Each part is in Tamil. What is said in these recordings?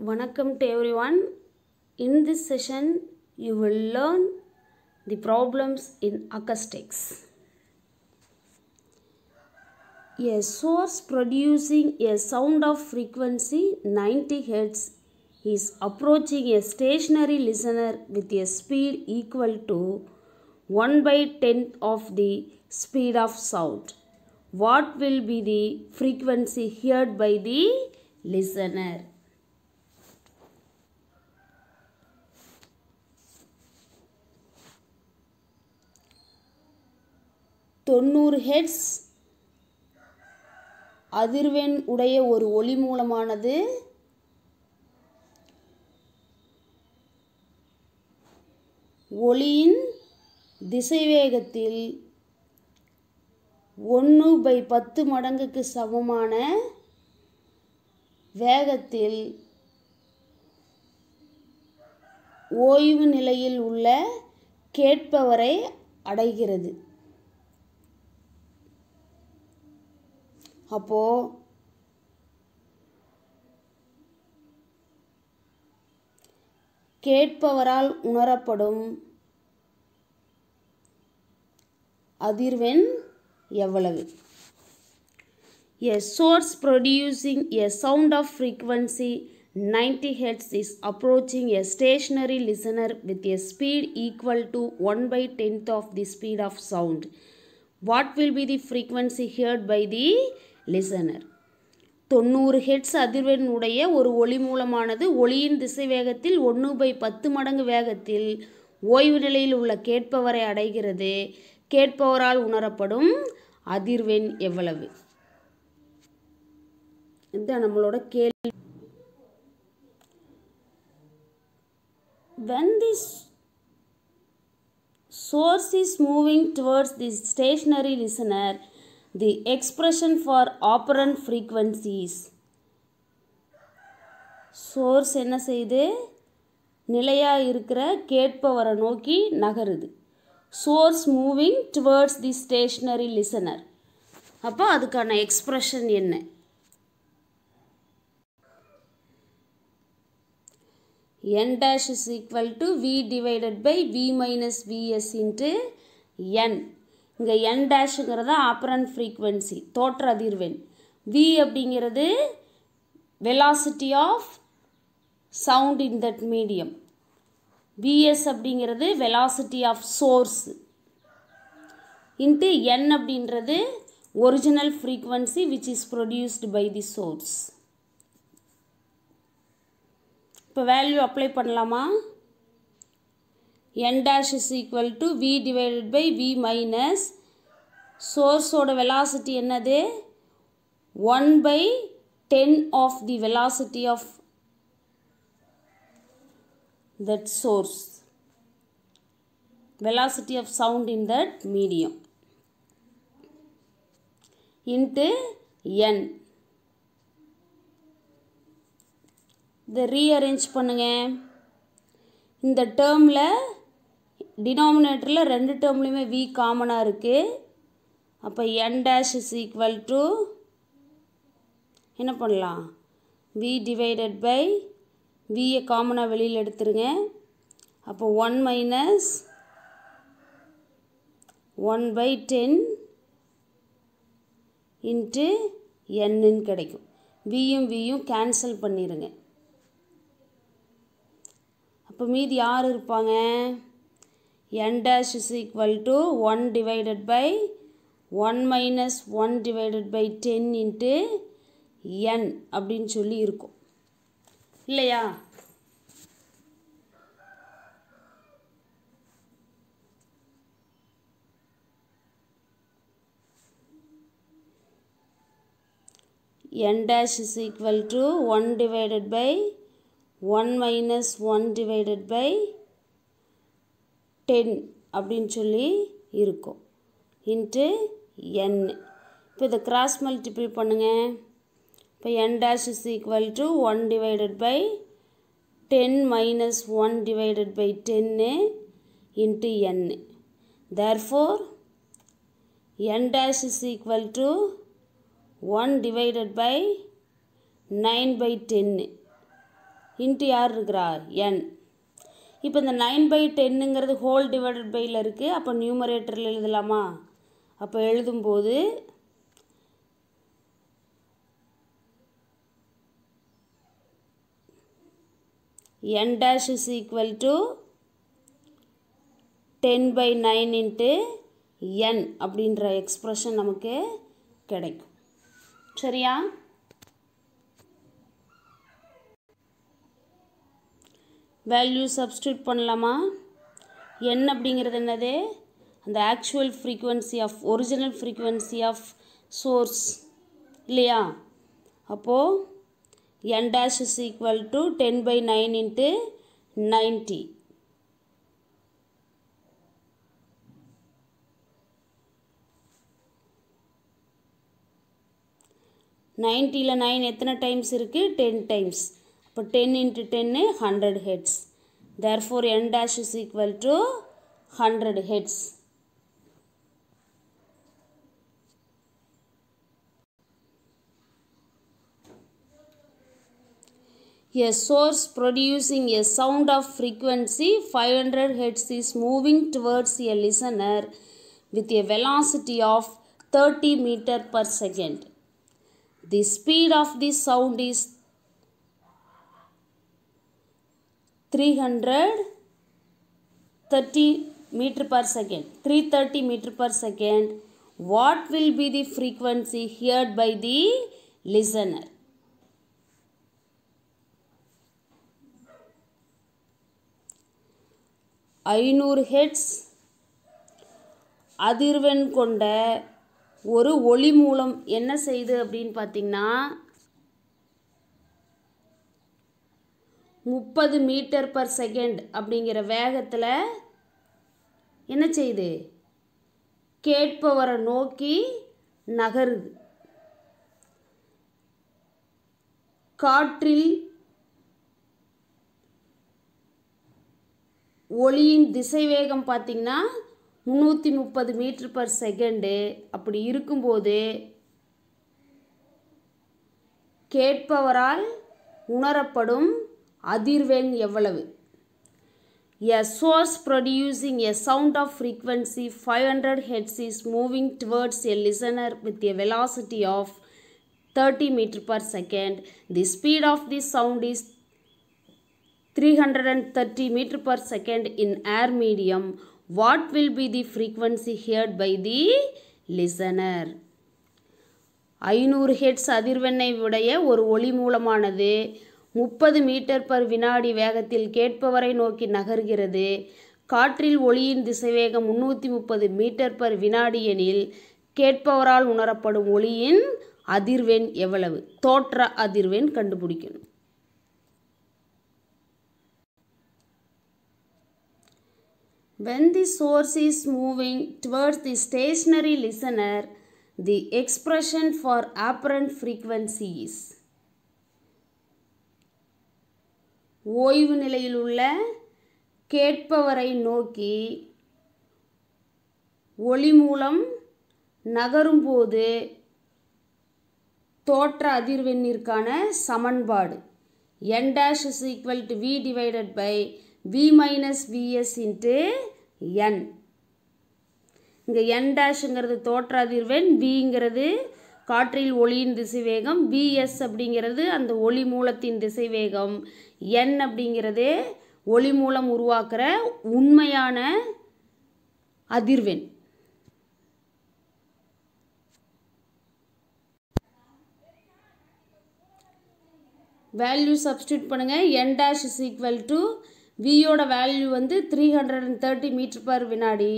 Welcome to everyone. In this session, you will learn the problems in acoustics. A source producing a sound of frequency 90 Hz is approaching a stationary listener with a speed equal to 1/10 of the speed of sound. What will be the frequency heard by the listener? 90 hertz அதிர்வெண் உடைய ஒரு ஒலி மூலமானது ஒலியின் திசைவேகத்தில் 1/10 மடங்குக்கு சமமான வேகத்தில் ஓய்வு நிலையில் உள்ள கேட்பவரை அடைகிறது. அப்போ கேட்பவரால் உணரப்படும் அதிர்வெண் எவ்வளவு? A source producing a sound of frequency 90 Hz is approaching a stationary listener with a speed equal to 1/10 of the speed of sound. What will be the frequency heard by the listener? 90 hertz அதிர்வெண் உடைய ஒரு ஒலி மூலமானது ஒலியின் திசை வேகத்தில் 1/10 மடங்கு வேகத்தில் ஓய்வு நிலையில் உள்ள கேட்பவரை அடைகிறது. கேட்பவரால் உணரப்படும் அதிர்வெண் எவ்வளவு? இதுதான் நம்மளோட கேள்வி. When this source is moving towards the stationary listener, the expression for operant frequencies. source என்ன செய்யுது? நிலையா இருக்கிற கேட்பவரை நோக்கி நகருது. source moving towards the stationary listener. அப்போ அதுக்கான எக்ஸ்பிரஷன் என்ன? n dash is equal to v divided by v minus vs into n. இங்கே n டேஷுங்கிறது ஆப்பரண்ட் ஃப்ரீக்வன்சி, தோற்ற அதிர்வெண். v அப்படிங்கிறது velocity of sound in that medium. vs அப்படிங்கிறது velocity of source into n அப்படின்றது original frequency which is produced by the source. இப்போ வேல்யூ அப்ளை பண்ணலாமா? n dash is equal to v divided by v minus சோர்ஸோட வெலாசிட்டி என்னது? 1/10 of the velocity of that source, velocity of sound in that medium into n. இதை ரீஅரேஞ்ச் பண்ணுங்க. இந்த டேர்மில் டினாமினேட்டரில் ரெண்டு டேர்ம்லையுமே v காமனாக இருக்குது. அப்போ n dash is equal to என்ன பண்ணலாம்? v divided by v காமனாக வெளியில் எடுத்துருங்க. அப்போ 1 minus 1/10 into n கிடைக்கும். vயும் vயும் கேன்சல் பண்ணிடுங்க. அப்போ மீதி யார் இருப்பாங்க? n dash is equal to 1 divided by 1 minus 1 divided by 10 into n அப்படின்னு சொல்லி இருக்கும் இல்லையா? n dash is equal to 1 divided by 1 minus 1 divided by 10 அப்படின்னு சொல்லி இருக்கும் இன்ட்டு n. இப்போ இதை கிராஸ் மல்டிப்ளை பண்ணுங்க. இப்போ n dash is equal to 1 divided by 10 minus 1 divided by 10 into n. Therefore, n dash is equal to 1 divided by 9/10 into யார் இருக்கிறா n. இப்போ இந்த 9/10ங்கிறது ஹோல் டிவைடட் பையில் இருக்குது. அப்போ நியூமரேட்டரில் எழுதலாமா? அப்போ எழுதும்போது n dash is equal to 10/9 into n அப்படின்ற எக்ஸ்பிரஷன் நமக்கு கிடைக்கும். சரியா? வேல்யூ சப்ஸ்டியூட் பண்ணலாமா? n அப்படிங்கிறது என்னது? அந்த actual frequency of original frequency of source இல்லையா? அப்போது n dash is equal to 10/9 into 90. நைன்ட்டியில் 9 எத்தனை டைம்ஸ் இருக்குது? 10 டைம்ஸ். இப்போ 10 into 10 100 hertz. therefore n dash is equal to 100 hertz. A source producing a sound of frequency 500 Hz is moving towards a listener with a velocity of 30 meter per second. The speed of this sound is 330 meter per second. 330 meter per second. What will be the frequency heard by the listener? ஐநூறு ஹெட்ஸ் அதிர்வெண் கொண்ட ஒரு ஒளி மூலம் என்ன செய்யுது அப்படின்னு பார்த்தீங்கன்னா 30 மீட்டர் பர் செகண்ட் அப்படிங்கிற வேகத்தில் என்ன செய்யுது? கேட்பவரை நோக்கி நகருது. காற்றில் ஒளியின் திசைவேகம் பார்த்திங்கன்னா 330 மீட்டர் பர் செகண்டு. அப்படி இருக்கும்போது கேட்பவரால் உணரப்படும் அதிர்வெண் எவ்வளவு? A source producing a sound of frequency 500 Hz is moving towards a listener with a velocity of 30 meter per second. The speed of this sound is 330 meter per second in air medium. What will be the frequency heard by the listener? 500 hertz அதிர்வெண்ணை உடைய ஒரு ஒளி மூலமானது 30 மீட்டர் பர் வினாடி வேகத்தில் கேட்பவரை நோக்கி நகர்கிறது. காற்றில் ஒளியின் திசைவேகம் 330 மீட்டர் பர் வினாடி எனில் கேட்பவரால் உணரப்படும் ஒளியின் அதிர்வெண் எவ்வளவு? தோற்ற அதிர்வெண் கண்டுபிடிக்கணும். When the source is moving towards the stationary listener, the expression for apparent frequency is ஓய்வு நிலையில் உள்ள கேட்பவரை நோக்கி ஒளி மூலம் நகரும்போது தோற்ற அதிர்வெண்ணிற்கான சமன்பாடு n dash is equal to v divided by v minus vs into n. இங்கே n டேஷுங்கிறது தோற்ற அதிர்வெண், vங்கிறது காற்றில் ஒளியின் திசைவேகம், vs அப்படிங்கிறது அந்த ஒளி மூலத்தின் திசைவேகம், n அப்படிங்கிறது ஒளி மூலம் உருவாக்குற உண்மையான அதிர்வெண். வேல்யூ சப்ஸ்டியூட் பண்ணுங்கள். n dash is equal to வியோட வேல்யூ வந்து 330 மீட்டர் பர் வினாடி.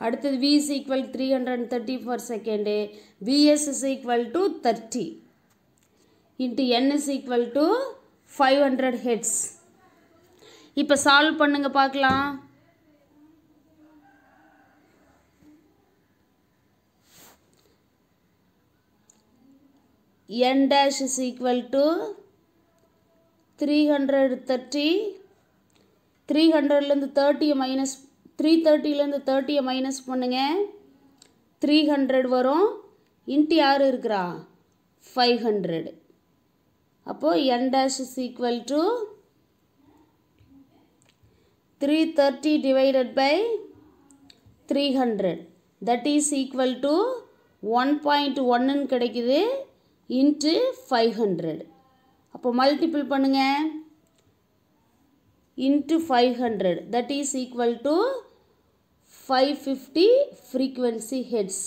அடுத்தது v is equal to 330 per second. vs is equal to 30 into n is equal to 500 hertz. இப்போ சால்வ் பண்ணுங்க பார்க்கலாம். n dash is equal to 330. 300லேருந்து 30 மைனஸ் 330லேருந்து 30 மைனஸ் பண்ணுங்க, 300 வரும். இன்ட்டு யார் இருக்கிறா? 500. அப்போது n dash is equal to 330 divided by 300 that is equal to 1.1 கிடைக்குது into 500. அப்போ மல்டிபிள் பண்ணுங்க into 500 that is equal to 550 frequency hertz.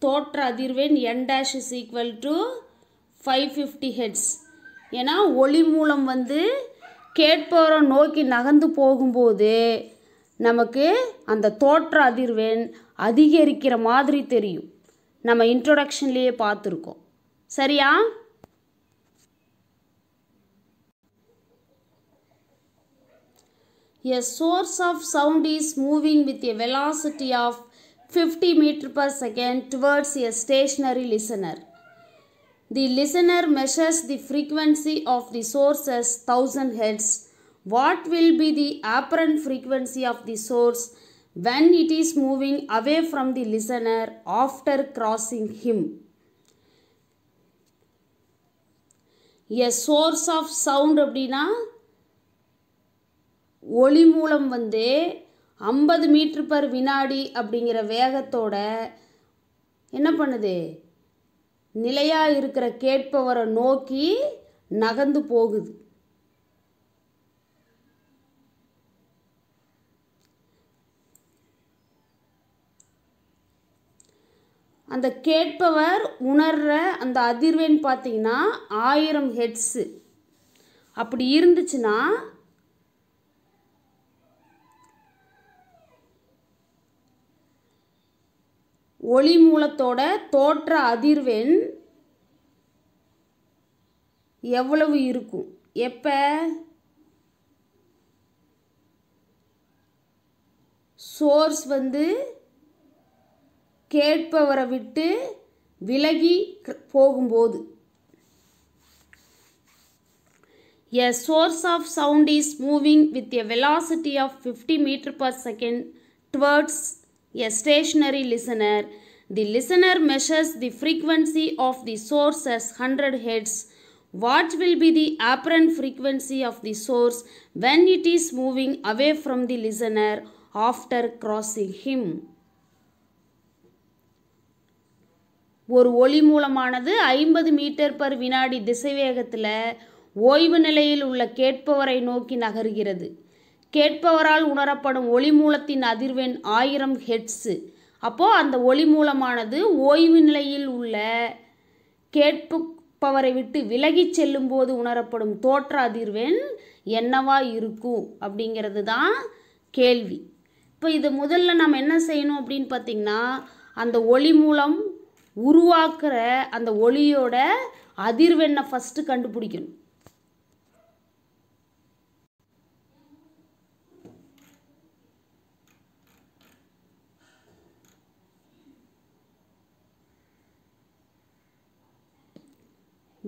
தோற்ற அதிர்வெண் n dash is equal to 550 hertz. ஏன்னா ஒளி மூலம் வந்து கேட்பவரை நோக்கி நகர்ந்து போகும்போது நமக்கு அந்த தோற்ற அதிர்வெண் அதிகரிக்கிற மாதிரி தெரியும். நம்ம இன்ட்ரோடக்ஷன்லேயே பார்த்துருக்கோம். சரியா? A source of sound is moving with a velocity of 50 meter per second towards a stationary listener. The listener measures the frequency of the source as 1000 Hz. What will be the apparent frequency of the source when it is moving away from the listener after crossing him? A source of sound அப்படின்னா ஒளி மூலம் வந்து 50 மீட்டர் பர் வினாடி அப்படிங்கிற வேகத்தோட என்ன பண்ணுது? நிலையாக இருக்கிற கேட்பவரை நோக்கி நகர்ந்து போகுது. அந்த கேட்பவர் உணர்ற அந்த அதிர்வெண் பார்த்தீங்கன்னா 1000 ஹெர்ட்ஸு. அப்படி இருந்துச்சுன்னா ஒளி மூலத்தோட தோற்ற அதிர்வெண் எவ்வளவு இருக்கும்? எப்போ சோர்ஸ் வந்து கேட்பவரை விட்டு விலகி போகும்போது. A source of sound is moving with a velocity of 50 meter per second towards a stationary listener. The listener measures the frequency of the source as 100 Hz. What will be the apparent frequency of the source when it is moving away from the listener after crossing him? ஒரு ஒளி மூலமானது 50 மீட்டர் பர் வினாடி திசைவேகத்தில் ஓய்வு நிலையில் உள்ள கேட்பவரை நோக்கி நகர்கிறது. கேட்பவரால் உணரப்படும் ஒளி மூலத்தின் அதிர்வெண் 1000 ஹெர்ட்ஸு. அப்போது அந்த ஒளி மூலமானது ஓய்வு நிலையில் உள்ள கேட்பவரை விட்டு விலகி செல்லும் போது உணரப்படும் தோற்ற அதிர்வெண் என்னவா இருக்கும் அப்படிங்கிறது தான் கேள்வி. இப்போ இது முதல்ல நம்ம என்ன செய்யணும் அப்படின்னு பார்த்திங்கன்னா, அந்த ஒளி மூலம் உருவாக்குற அந்த ஒளியோட அதிர்வெண்ணை ஃபஸ்ட்டு கண்டுபிடிக்கணும்.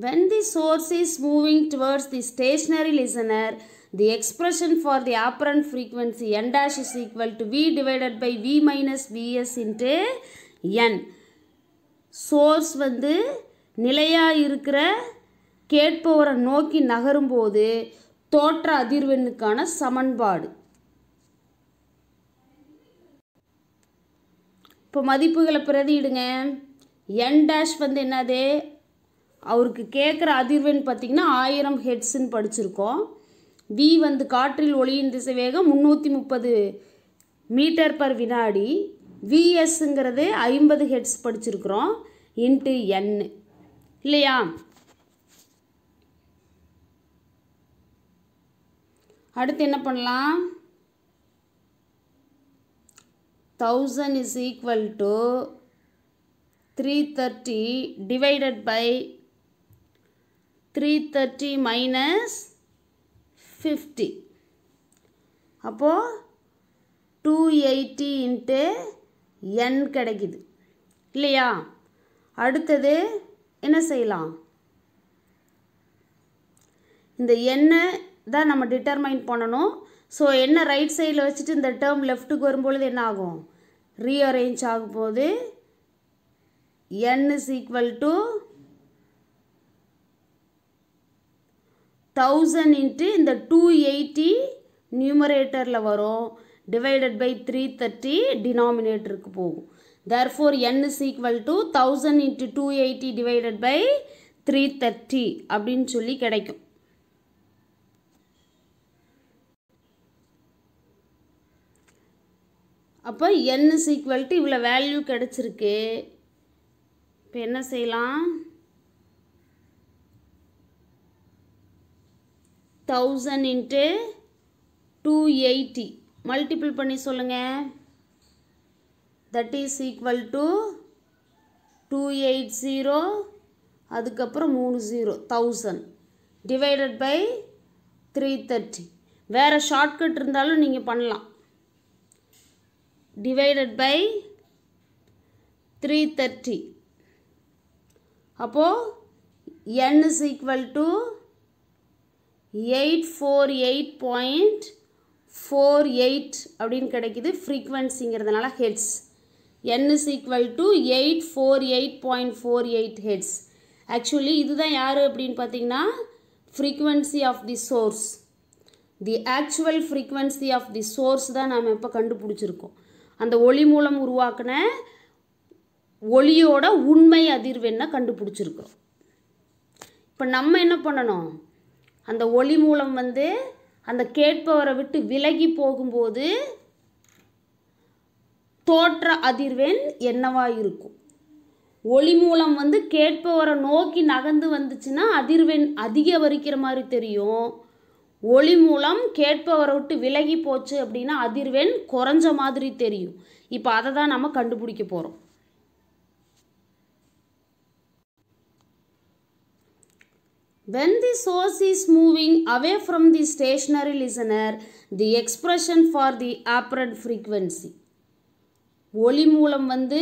When the source is moving towards the stationary listener, the expression for the apparent frequency n dash is equal to V divided by V minus Vs into n. Source வந்து நிலையாக இருக்கிற கேட்பவரை நோக்கி நகரும்போது தோற்ற அதிர்வெண்ணுக்கான சமன்பாடு. இப்போ மதிப்புகளை பிரதியிடுங்க. n டேஷ் வந்து என்னது? அவருக்கு கேட்குற அதிர்வெண் பார்த்திங்கன்னா 1000 ஹெர்ட்ஸுன்னு படிச்சிருக்கோம். V வந்து காற்றில் ஒளியின் திசைவேகம் 330 மீட்டர் பர் வினாடி. விஎஸ்ங்கிறது 50 ஹெர்ட்ஸ் படிச்சிருக்கிறோம் இன்ட்டு n இல்லையா? அடுத்து என்ன பண்ணலாம்? 1000 is equal to 330 divided by 330 minus 50. அப்போது 280 into n கிடைக்குது இல்லையா? அடுத்தது என்ன செய்யலாம்? இந்த எண்ணை தான் நம்ம டிட்டர்மைன் பண்ணணும். ஸோ என்ன ரைட் சைடில் வச்சுட்டு இந்த டேர்ம் லெஃப்ட்டுக்கு வரும்பொழுது என்ன ஆகும்? ரீஅரேஞ்ச் ஆகும்போது n is equal to 1000 into இந்த 280 நியூமரேட்டரில் வரும், டிவைடட் பை 330 டினாமினேட்டருக்கு போகும். therefore n is equal to 1000 into 280 divided by 330 அப்படின்னு சொல்லி கிடைக்கும். அப்போ n is equal to இவ்வளோ வேல்யூ கிடச்சிருக்கு. இப்போ என்ன செய்யலாம், 1000 into 280 மல்டிபிள் பண்ணி சொல்லுங்கள். that is equal to 280 அதுக்கப்புறம் 30 1000 divided by 330. வேறு ஷார்ட்கட் இருந்தாலும் நீங்கள் பண்ணலாம். divided by 330. அப்போது n is equal to 848.48 அப்படின்னு கிடைக்குது. ஃப்ரீக்வன்சிங்கிறதுனால hertz. n is equal to 848.48 hertz. Actually இதுதான் யார் அப்படின்னு பார்த்தீங்கன்னா frequency of the source. The actual frequency of the source தான் நாம் இப்போ கண்டுபிடிச்சிருக்கோம். அந்த ஒளி மூலம் உருவாக்கின ஒளியோட உண்மை அதிர்வெண்ணை கண்டுபிடிச்சிருக்கிறோம். இப்போ நம்ம என்ன பண்ணணும், அந்த ஒளி மூலம் வந்து அந்த கேட்பவரை விட்டு விலகி போகும்போது தோற்ற அதிர்வெண் என்னவா இருக்கும். ஒளி மூலம் வந்து கேட்பவரை நோக்கி நகர்ந்து வந்துச்சுன்னா அதிர்வெண் அதிகரிக்கிற மாதிரி தெரியும். ஒளி மூலம் கேட்பவரை விட்டு விலகி போச்சு அப்படின்னா அதிர்வெண் குறைஞ்ச மாதிரி தெரியும். இப்போ அதை தான் நம்ம கண்டுபிடிக்க போகிறோம். When the source is moving away from the stationary listener, the expression for the apparent frequency. ஒளி மூலம் வந்து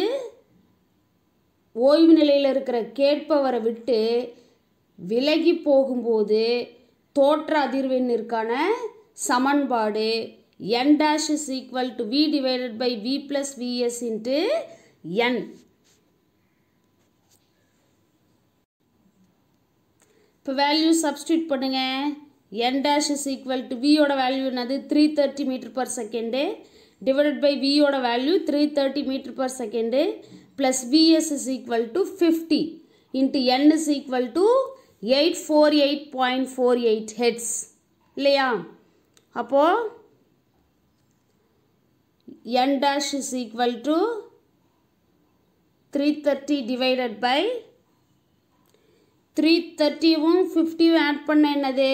ஓய்வு நிலையில் இருக்கிற கேட்பவரை விட்டு விலகி போகும்போது தோற்ற அதிர்வெண்ணிற்கான சமன்பாடு n dash is equal to v divided by v plus vs into n. இப்போ வேல்யூ சப்ஸ்டியூட் பண்ணுங்க. n dash is equal to v ஓட வேல்யூ என்னது 330 metre per second divided by v ஓட value 330 metre per second plus vs is equal to 50 into n is equal to 848.48 heads இல்லையா. அப்போது n dash is equal to 330 divided by 330வும் 50வும் add பண்ண என்னது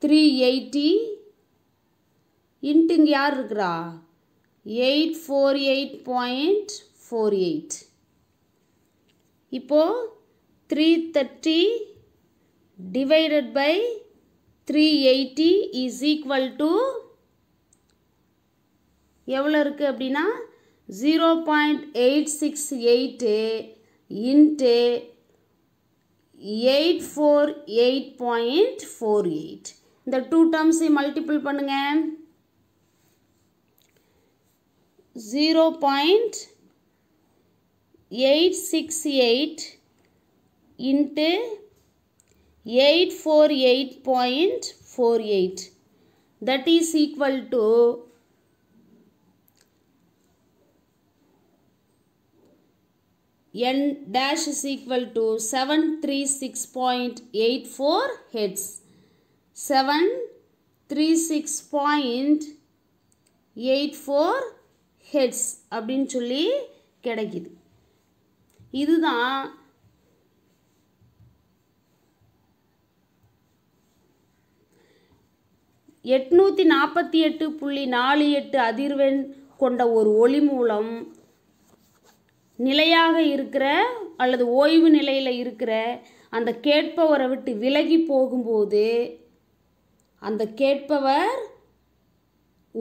380 இன்ட்டு இங்கே யார் இருக்கிறா 848.48. இப்போது 330 divided by 380 is equal to எவ்வளோ இருக்குது அப்படின்னா 0.868 இன்ட்டு 848.48. இந்த டூ டேர்ம்ஸை மல்டிபிள் பண்ணுங்க. 0.868 into 848.48 that is equal to n dash is equal to 736.84 hertz. 736.84 hertz அப்படின்னு சொல்லி கிடைக்குது. இதுதான் எட்நூற்றி 48.48 அதிர்வெண் கொண்ட ஒரு ஒளி மூலம் நிலையாக இருக்கிற அல்லது ஓய்வு நிலையில் இருக்கிற அந்த கேட்பவரை விட்டு விலகி போகும்போது அந்த கேட்பவர்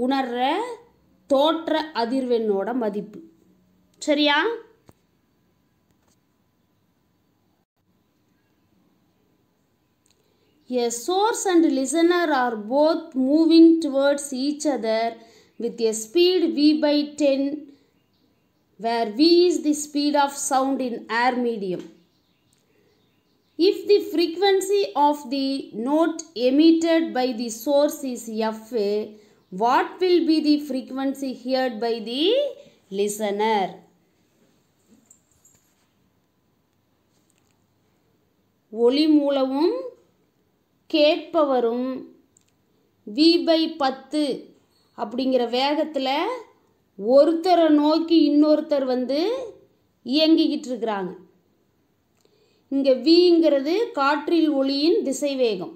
உணர்ற தோற்ற அதிர்வெண்ணோட மதிப்பு. சரியா? A source and listener are both moving towards each other with a speed v by 10, where v is the speed of sound in air medium. If the frequency of the note emitted by the source is F, what will be the frequency heard by the listener? ஒளி மூலமும் கேட்பவரும் v/10 அப்படிங்கிற வேகத்தில் ஒருத்தரை நோக்கி இன்னொருத்தர் இயங்கிக்கிட்டு இருக்கிறாங்க. இங்கே விங்கிறது காற்றில் ஒளியின் திசைவேகம்.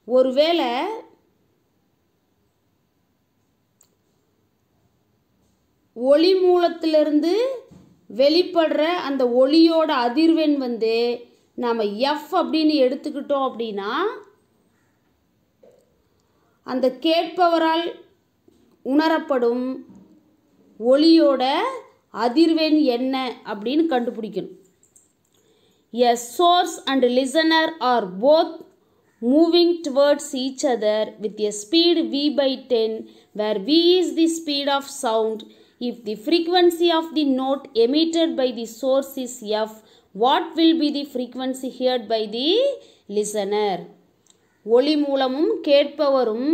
ஒருவேளை ஒளி மூலத்திலிருந்து வெளிப்படுற அந்த ஒளியோட அதிர்வெண் நாம் எஃப் அப்படின்னு எடுத்துக்கிட்டோம் அப்படின்னா அந்த கேட்பவரால் உணரப்படும் ஒளியோட அதிர்வெண் என்ன அப்படின்னு கண்டுபிடிக்கணும். A source and listener are both moving towards each other with a speed v/10, where v is the speed of sound. If the frequency of the note emitted by the source is f, what will be the frequency heard by the listener? ஒளி மூலமும் கேட்பவரும்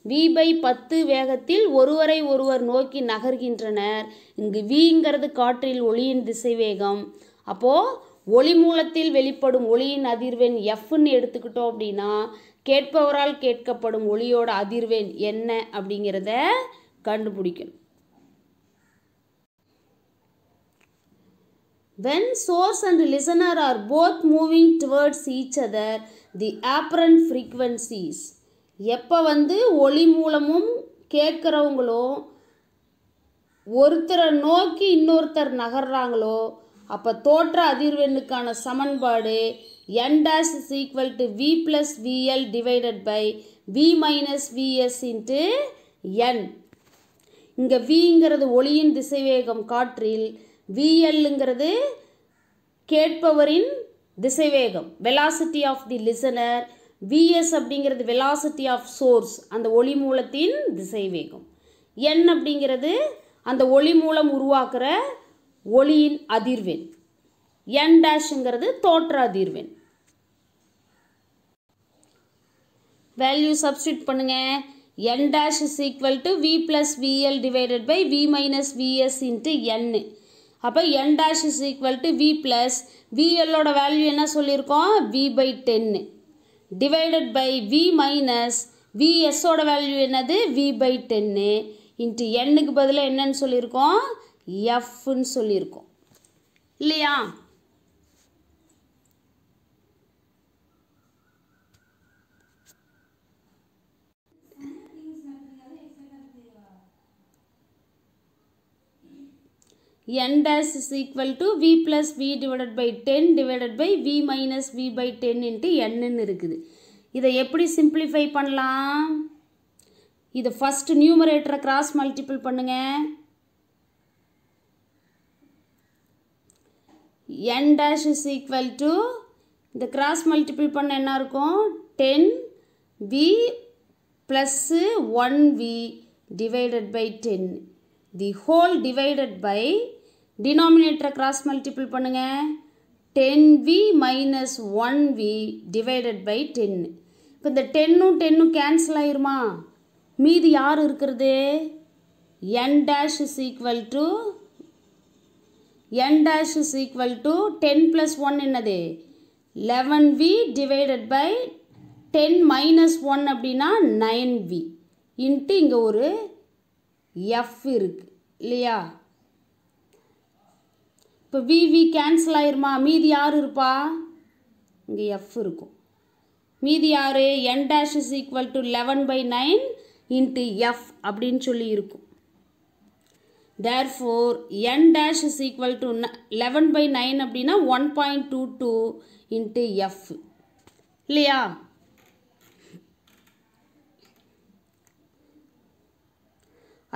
v/10 வேகத்தில் ஒருவரை ஒருவர் நோக்கி நகர்கின்றனர். இங்கு vங்கிறது காற்றில் ஒளியின் திசைவேகம். அப்போது ஒளி மூலத்தில் வெளிப்படும் ஒளியின் அதிர்வெண் எஃப்னு எடுத்துக்கிட்டோம் அப்படின்னா கேட்பவரால் கேட்கப்படும் ஒளியோட அதிர்வெண் என்ன அப்படிங்கிறத கண்டுபிடிக்கணும். When source and listener are both moving towards each other, the apparent frequencies எப்போ ஒளி மூலமும் கேட்குறவங்களும் ஒருத்தரை நோக்கி இன்னொருத்தர் நகர்றாங்களோ அப்போ தோற்ற அதிர்வெண்ணுக்கான சமன்பாடு n dash is equal to v plus vl divided by v minus vs into n. இங்கே vங்கிறது ஒளியின் திசைவேகம் காற்றில், vlங்கிறது கேட்பவரின் திசைவேகம் velocity of the listener, vs அப்படிங்கிறது velocity of source அந்த ஒளி மூலத்தின் திசைவேகம், n அப்படிங்கிறது அந்த ஒளி மூலம் உருவாக்குற ஒளியின் அதிர்வெண், n டேஷ்ங்கிறது தோற்ற அதிர்வெண். வேல்யூ சப்ஸ்டிட் பண்ணுங்க. n dash is equal to v plus vl divided by v minus vs into n. அப்போ n dash is equal to v plus vl ஓட வேல்யூ என்ன சொல்லியிருக்கோம், v/10 divided by v minus vs ஓட வேல்யூ என்னது v/10 into nக்கு பதிலாக என்னன்னு சொல்லியிருக்கோம், fன்னு சொல்லியிருக்கோம் இல்லையா. n dash is equal to v plus v divided by 10 divided by v minus v/10 into n இருக்குது. இதை எப்படி சிம்பிளிஃபை பண்ணலாம், இதை ஃபர்ஸ்ட் நியூமரேட்டரை கிராஸ் மல்டிபிள் பண்ணுங்க. n dash is equal to இந்த கிராஸ் மல்டிபிள் பண்ண என்ன இருக்கும், 10v plus 1v divided by 10 the whole divided by denominator cross multiple பண்ணுங்க 10v minus 1v divided by 10. இப்போ இந்த 10ம் 10ம் கேன்சல் ஆயிருமா, மீதி யார் இருக்கிறது, n dash is equal to 10 plus 1 என்னது 11v divided by 10 minus 1 அப்படின்னா 9v இன்ட்டு இங்கே ஒரு f இருக்கு இல்லையா. இப்போ v கேன்சல் ஆயிருமா, மீதி யார் இருப்பா, இங்கே f இருக்கும். மீதி யார், n dash is equal to 11/9 into f அப்படின்னு சொல்லி இருக்கும். therefore n dash is equal to 11/9 அப்படின்னா 1.22 into f இல்லையா.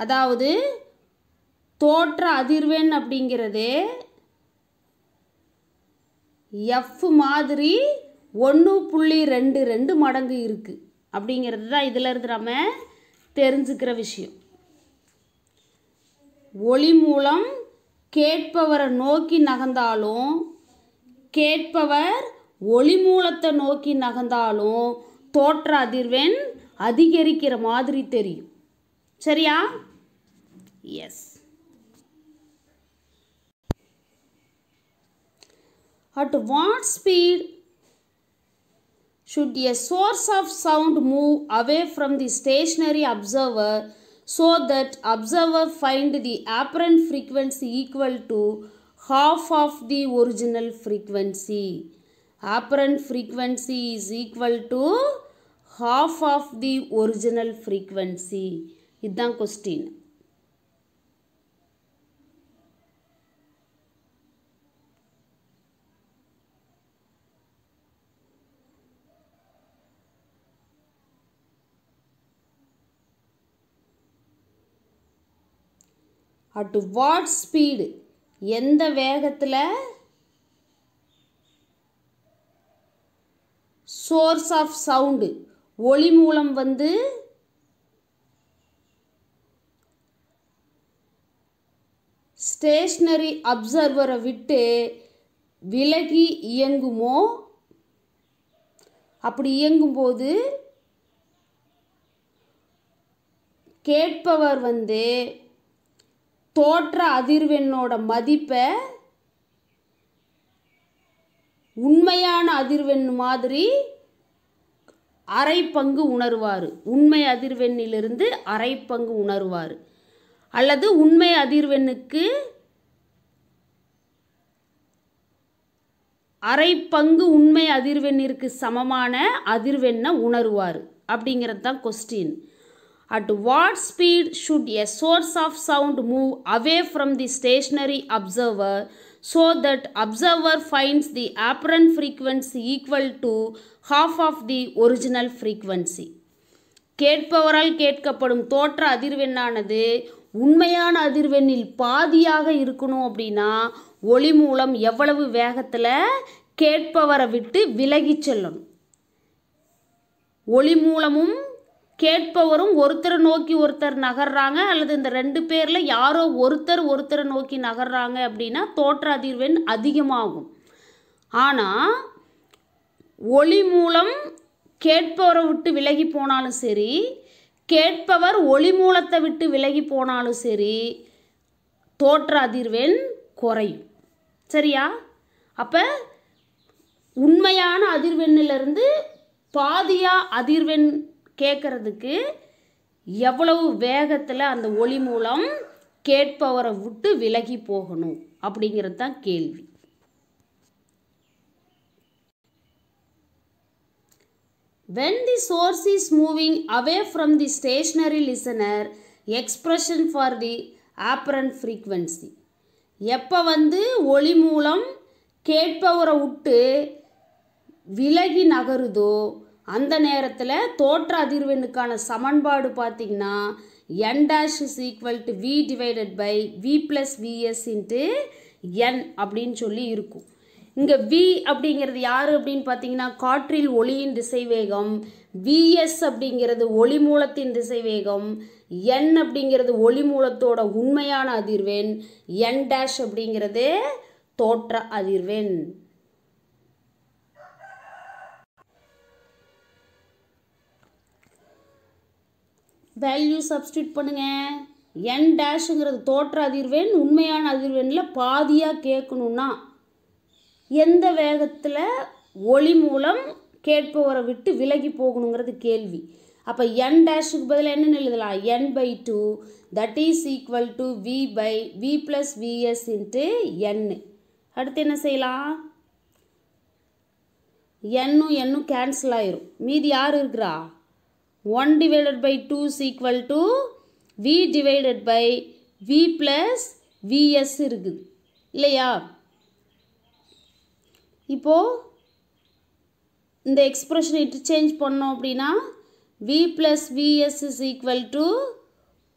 அதாவது தோற்ற அதிர்வெண் அப்படிங்கிறது f மாதிரி 1.22 மடங்கு இருக்கு அப்படிங்கிறது தான் இதில் இருந்து நம்ம தெரிஞ்சுக்கிற விஷயம். ஒளி மூலம் கேட்பவரை நோக்கி நகர்ந்தாலும் கேட்பவர் ஒளி மூலத்தை நோக்கி நகர்ந்தாலும் தோற்ற அதிர்வெண் அதிகரிக்கிற மாதிரி தெரியும். சரியா? S. At what speed should a source of sound move away from the stationary observer so that observer find the apparent frequency equal to half of the original frequency? Apparent frequency is equal to half of the original frequency. இதுதான் question. At what speed, எந்த வேகத்தில் source of sound ஒளி மூலம் வந்து ஸ்டேஷனரி அப்சர்வரை விட்டு விலகி இயங்குமோ, அப்படி இயங்கும்போது கேட்பவர் வந்து தோற்ற அதிர்வெண்ணோட மதிப்பை உண்மையான அதிர்வெண் மாதிரி அரை பங்கு உணர்வார். உண்மை அதிர்வெண்ணிலிருந்து அரை பங்கு உணர்வார். அல்லது உண்மை அதிர்வெண்ணுக்கு அரை பங்கு உண்மை அதிர்வெண்ணிற்கு சமமான அதிர்வெண்ணை உணர்வார். அப்படிங்கிறது தான் question. At what speed should a source of sound move away from the stationary observer so that observer finds the apparent frequency equal to half of the original frequency? கேட்பவரால் கேட்கப்படும் தோற்ற அதிர்வெண்ணானது உண்மையான அதிர்வெண்ணில் பாதியாக இருக்கணும் அப்படின்னா ஒளி மூலம் எவ்வளவு வேகத்தில் கேட்பவரை விட்டு விலகி செல்லணும். ஒளி மூலமும் கேட்பவரும் ஒருத்தரை நோக்கி ஒருத்தர் நகர்றாங்க, அல்லது இந்த ரெண்டு பேரில் யாரோ ஒருத்தரை நோக்கி நகர்றாங்க அப்படின்னா தோற்ற அதிர்வெண் அதிகமாகும். ஆனால் ஒளி மூலம் கேட்பவரை விட்டு விலகி போனாலும் சரி, கேட்பவர் ஒளி மூலத்தை விட்டு விலகி போனாலும் சரி, தோற்ற அதிர்வெண் குறையும். சரியா? அப்போ உண்மையான அதிர்வெண்ணிலிருந்து பாதியாக அதிர்வெண் கேட்கறதுக்கு எவ்வளவு வேகத்தில் அந்த ஒளி மூலம் கேட்பவரை விட்டு விலகி போகணும் அப்படிங்கிறது தான் கேள்வி. When the source is moving away from the stationary listener, expression for the apparent frequency. எப்போ வந்து ஒளி மூலம் கேட்பவரை விட்டு விலகி நகருதோ அந்த நேரத்தில் தோற்ற அதிர்வெண்ணுக்கான சமன்பாடு பார்த்திங்கன்னா n dash is equal to v divided by v plus vs into n அப்படின்னு சொல்லி இருக்கும். இங்கே v அப்படிங்கிறது யார் அப்படின்னு பார்த்தீங்கன்னா காற்றில் ஒளியின் திசைவேகம், vs அப்படிங்கிறது ஒளி மூலத்தின் திசைவேகம், n அப்படிங்கிறது ஒளி மூலத்தோட உண்மையான அதிர்வெண், n dash அப்படிங்கிறது தோற்ற அதிர்வெண். வேல்யூ சப்ஸ்டியூட் பண்ணுங்க. n டேஷுங்கிறது தோற்ற அதிர்வெண், உண்மையான அதிர்வெண்ணில் பாதியாக கேட்கணுன்னா எந்த வேகத்தில் ஒளி மூலம் கேட்பவரை விட்டு விலகி போகணுங்கிறது கேள்வி. அப்போ n டேஷுக்கு பதில் என்னன்னு எழுதலாம்? n/2 that is equal to v + vs into n. அடுத்து என்ன செய்யலாம்? n கேன்சல் ஆயிரும். மீதி யார் இருக்கிறா? 1 divided by 2 is equal to v divided by v plus vs இருக்குது இல்லையா? இப்போது இந்த எக்ஸ்பிரஷனை இன்டர்சேஞ்ச் பண்ணோம் அப்படின்னா v plus vs is equal to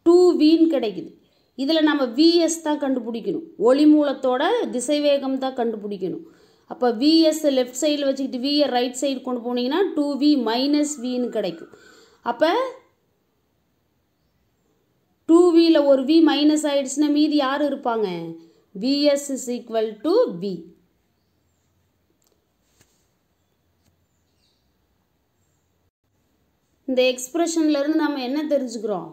2vன்னு கிடைக்குது. இதில் நம்ம vs தான் கண்டுபிடிக்கணும். ஒளி மூலத்தோட திசைவேகம் தான் கண்டுபிடிக்கணும். அப்போ vs லெஃப்ட் சைடில் வச்சுக்கிட்டு v ரைட் சைடு கொண்டு போனீங்கன்னா 2v - vன்னு கிடைக்கும். அப்போ 2vயில் ஒரு v மைனஸ் ஆகிடுச்சுன்னா மீதி யார் இருப்பாங்க? vs is equal to v. இந்த எக்ஸ்பிரஷன்லேருந்து நம்ம என்ன தெரிஞ்சுக்கிறோம்?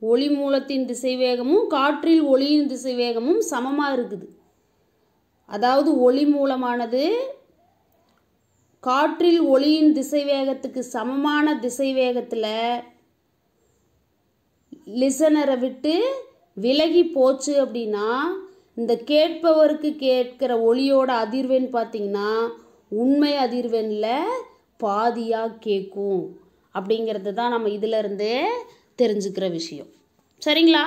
ஒளி மூலத்தின் திசைவேகமும் காற்றில் ஒளியின் திசைவேகமும் சமமாக இருக்குது. அதாவது ஒளி மூலமானது காற்றில் ஒளியின் திசைவேகத்துக்கு சமமான திசைவேகத்தில் லிசனரை விட்டு விலகி போச்சு அப்படின்னா இந்த கேட்பவருக்கு கேட்கிற ஒளியோட அதிர்வெண் பார்த்திங்கன்னா உண்மை அதிர்வெண்ணில் பாதியாக கேட்கும் அப்படிங்கிறது தான் நம்ம இதிலிருந்தே தெரிஞ்சுக்கிற விஷயம். சரிங்களா?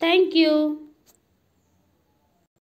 தேங்க்யூ.